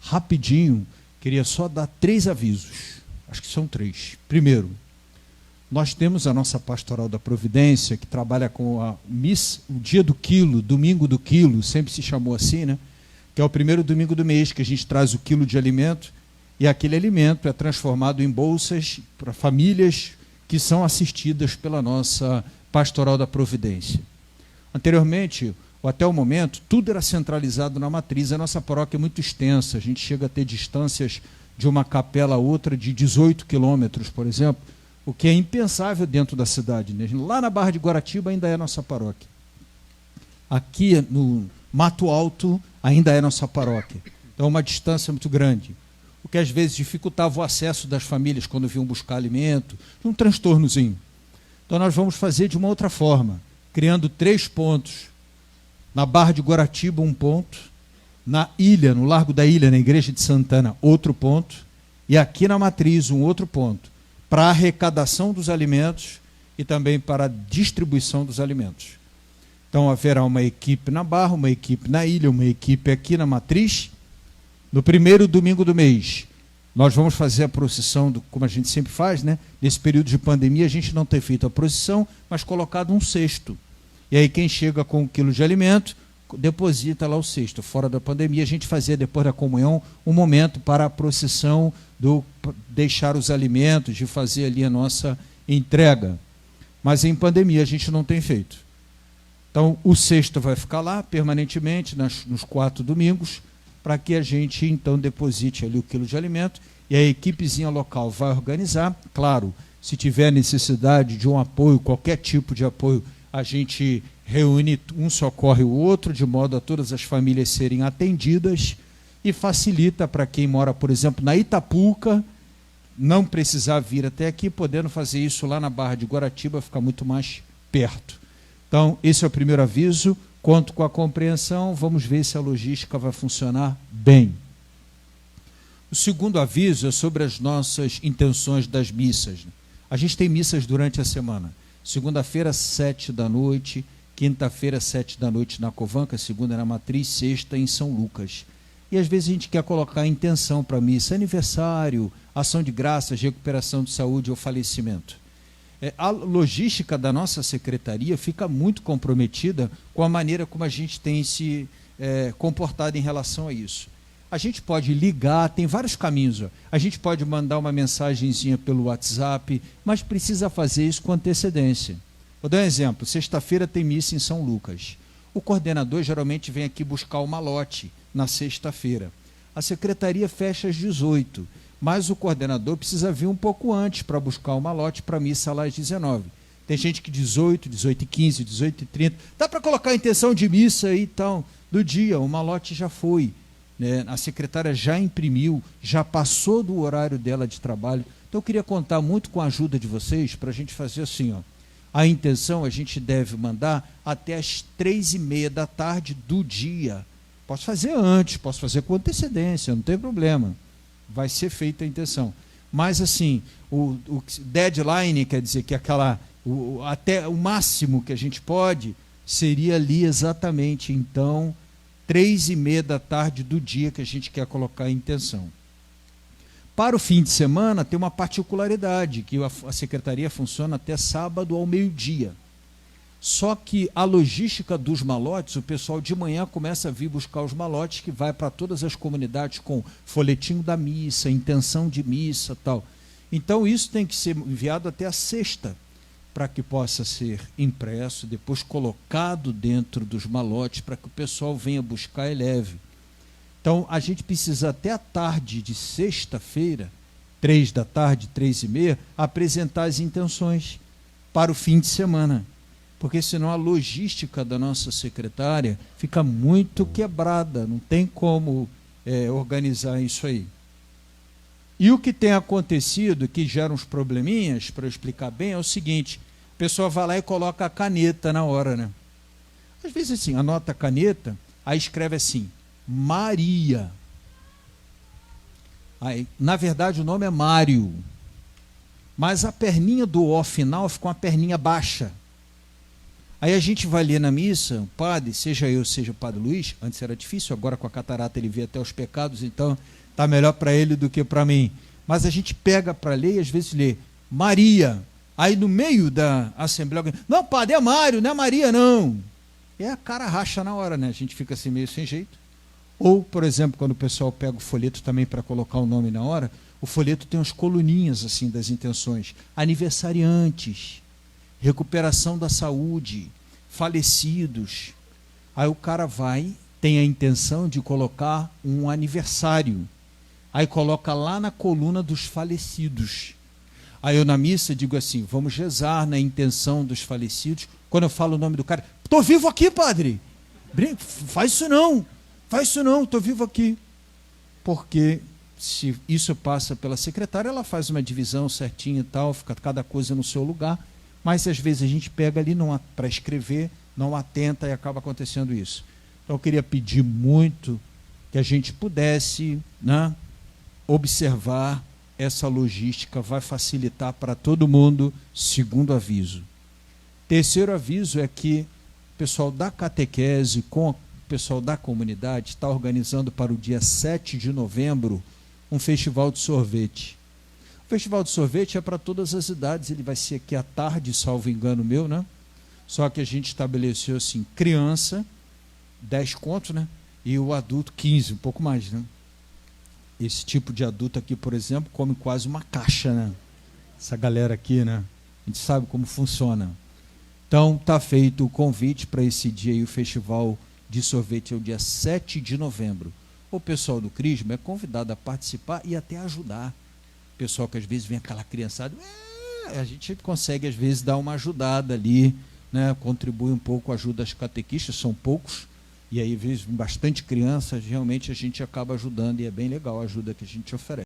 rapidinho, queria só dar 3 avisos. Acho que são 3. Primeiro, nós temos a nossa Pastoral da Providência, que trabalha com a missa, o dia do quilo, domingo do quilo, sempre se chamou assim, né? Que é o primeiro domingo do mês, que a gente traz o quilo de alimento, e aquele alimento é transformado em bolsas para famílias que são assistidas pela nossa Pastoral da Providência. Anteriormente, ou até o momento, tudo era centralizado na matriz. A nossa paróquia é muito extensa, a gente chega a ter distâncias de uma capela a outra de 18 quilômetros, por exemplo, o que é impensável dentro da cidade, né? Lá na Barra de Guaratiba ainda é a nossa paróquia. Aqui no Mato Alto ainda é a nossa paróquia. Então é uma distância muito grande, o que às vezes dificultava o acesso das famílias quando vinham buscar alimento, um transtornozinho. Então nós vamos fazer de uma outra forma, criando 3 pontos. Na Barra de Guaratiba, 1 ponto. Na Ilha, no Largo da Ilha, na Igreja de Santana, outro ponto. E aqui na Matriz, um outro ponto, para a arrecadação dos alimentos e também para a distribuição dos alimentos. Então haverá uma equipe na Barra, uma equipe na Ilha, uma equipe aqui na Matriz. No primeiro domingo do mês, nós vamos fazer a procissão, como a gente sempre faz, né? Nesse período de pandemia, a gente não tem feito a procissão, mas colocado um cesto. E aí quem chega com 1 quilo de alimento, deposita lá o cesto. Fora da pandemia, a gente fazia, depois da comunhão, um momento para a procissão, deixar os alimentos, de fazer ali a nossa entrega. Mas em pandemia a gente não tem feito. Então o cesto vai ficar lá permanentemente, nos 4 domingos, para que a gente então deposite ali o quilo de alimento, e a equipezinha local vai organizar. Claro, se tiver necessidade de um apoio, qualquer tipo de apoio, a gente reúne, um socorre o outro, de modo a todas as famílias serem atendidas, e facilita para quem mora, por exemplo, na Itapuca, não precisar vir até aqui, podendo fazer isso lá na Barra de Guaratiba, fica muito mais perto. Então, esse é o primeiro aviso. Conto com a compreensão, vamos ver se a logística vai funcionar bem. O segundo aviso é sobre as nossas intenções das missas. A gente tem missas durante a semana. Segunda-feira, 7 da noite, quinta-feira, 7 da noite na Covanca, segunda na Matriz, sexta em São Lucas. E às vezes a gente quer colocar a intenção para a missa, aniversário, ação de graças, recuperação de saúde ou falecimento. A logística da nossa secretaria fica muito comprometida com a maneira como a gente tem se comportado em relação a isso. A gente pode ligar, tem vários caminhos. A gente pode mandar uma mensagenzinha pelo WhatsApp, mas precisa fazer isso com antecedência. Vou dar um exemplo. Sexta-feira tem missa em São Lucas. O coordenador geralmente vem aqui buscar o malote na sexta-feira. A secretaria fecha às 18h. Mas o coordenador precisa vir um pouco antes para buscar o malote para a missa lá às 19h. Tem gente que 18, 18h15, 18h30. Dá para colocar a intenção de missa aí, então, do dia, o malote já foi, né? A secretária já imprimiu, já passou do horário dela de trabalho. Então eu queria contar muito com a ajuda de vocês para a gente fazer assim, ó. A intenção a gente deve mandar até às 3h30 da tarde do dia. Posso fazer antes, posso fazer com antecedência, não tem problema. Vai ser feita a intenção. Mas, assim, o deadline, quer dizer que até o máximo que a gente pode, seria ali exatamente, então, 3h30 da tarde do dia que a gente quer colocar a intenção. Para o fim de semana, tem uma particularidade, que a secretaria funciona até sábado ao meio-dia. Só que a logística dos malotes, o pessoal de manhã começa a vir buscar os malotes, que vai para todas as comunidades com folhetinho da missa, intenção de missa, tal. Então isso tem que ser enviado até a sexta, para que possa ser impresso, depois colocado dentro dos malotes, para que o pessoal venha buscar e leve. Então a gente precisa até a tarde de sexta-feira, 3 da tarde, 3h30, apresentar as intenções para o fim de semana. Porque senão a logística da nossa secretária fica muito quebrada, não tem como organizar isso aí. E o que tem acontecido, que gera uns probleminhas, para eu explicar bem, é o seguinte: a pessoa vai lá e coloca a caneta na hora, né? Às vezes assim, anota a caneta, aí escreve assim, Maria. Aí, na verdade o nome é Mário, mas a perninha do O final ficou uma perninha baixa. Aí a gente vai ler na missa, o padre, seja eu, seja o padre Luiz, antes era difícil, agora com a catarata ele vê até os pecados, então está melhor para ele do que para mim. Mas a gente pega para ler e às vezes lê Maria. Aí no meio da assembleia, não, padre, é Mário, não é Maria, não. E a cara racha na hora, né? A gente fica assim meio sem jeito. Ou, por exemplo, quando o pessoal pega o folheto também para colocar o nome na hora, o folheto tem umas coluninhas assim das intenções. Aniversariantes, recuperação da saúde, falecidos. Aí o cara vai, tem a intenção de colocar um aniversário. Aí coloca lá na coluna dos falecidos. Aí eu na missa digo assim, vamos rezar na intenção dos falecidos. Quando eu falo o nome do cara, estou vivo aqui, padre. Faz isso não, estou vivo aqui. Porque se isso passa pela secretária, ela faz uma divisão certinha e tal, fica cada coisa no seu lugar. Mas às vezes a gente pega ali para escrever, não atenta e acaba acontecendo isso. Então eu queria pedir muito que a gente pudesse, né, observar essa logística, vai facilitar para todo mundo. Segundo aviso. Terceiro aviso é que o pessoal da catequese, com o pessoal da comunidade, está organizando para o dia 7 de novembro um festival de sorvete. O festival de sorvete é para todas as idades, ele vai ser aqui à tarde, salvo engano meu, né? Só que a gente estabeleceu assim, criança, 10 contos, né? E o adulto, 15, um pouco mais, né? Esse tipo de adulto aqui, por exemplo, come quase uma caixa, né? Essa galera aqui, né? A gente sabe como funciona. Então, está feito o convite para esse dia aí, o festival de sorvete é o dia 7 de novembro. O pessoal do Crisma é convidado a participar e até ajudar. O pessoal que às vezes vem aquela criançada, a gente consegue às vezes dar uma ajudada ali, né? Contribui um pouco, ajuda as catequistas, são poucos, e aí às vezes bastante crianças, realmente a gente acaba ajudando e é bem legal a ajuda que a gente oferece.